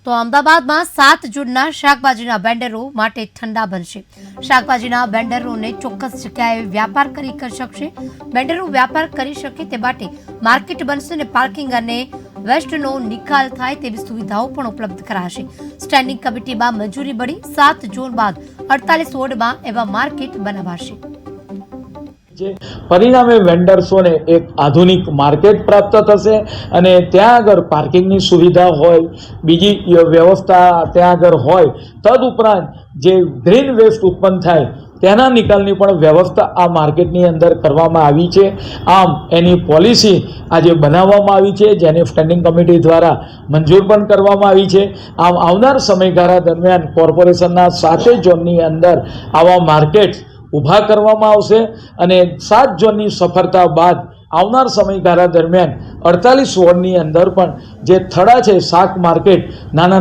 તો અમદાવાદમાં 7 જૂનના શાકભાજીના વેન્ડરો માટે ઠંડા બનશે। શાકભાજીના વેન્ડરોને ચોક્કસ જગ્યાએ વ્યાપાર કરી શકશે। વેન્ડરો વ્યાપાર કરી શકે તે માટે માર્કેટ બનશે અને પાર્કિંગ અને વેસ્ટનો નિકાલ થાય તેવી સુવિધાઓ પણ ઉપલબ્ધ કરાશે। સ્ટેન્ડિંગ કમિટીમાં મંજૂરી મળી 7 જૂન બાદ 48 વોર્ડમાં એવા માર્કેટ બનાવાશે। परिणामे वेन्डर्सोने एक आधुनिक मार्केट प्राप्त थशे अने त्यां आगळ पार्किंगनी सुविधा होय, बीजी व्यवस्था त्यां आगळ होय। तदुपरांत जे ग्रीन वेस्ट उत्पन्न थाय तेना निकालनी पण व्यवस्था आ मार्केटनी अंदर करवामां आवी छे। आम एनी पॉलिसी आजे बनाववामां आवी छे, जेने स्टेन्डिंग कमिटी द्वारा मंजूर पण करवामां आवी छे। आम आवनार समयगाळा दरमियान कोर्पोरेशनना 7 झोननी अंदर आवा मार्केट ઊભા કરવામાં આવશે અને 7 ઝોનની સફળતા બાદ આવનાર સમયગાળા દરમિયાન 48 વોર્ડની અંદર પણ જે થડા છે શાક માર્કેટ નાના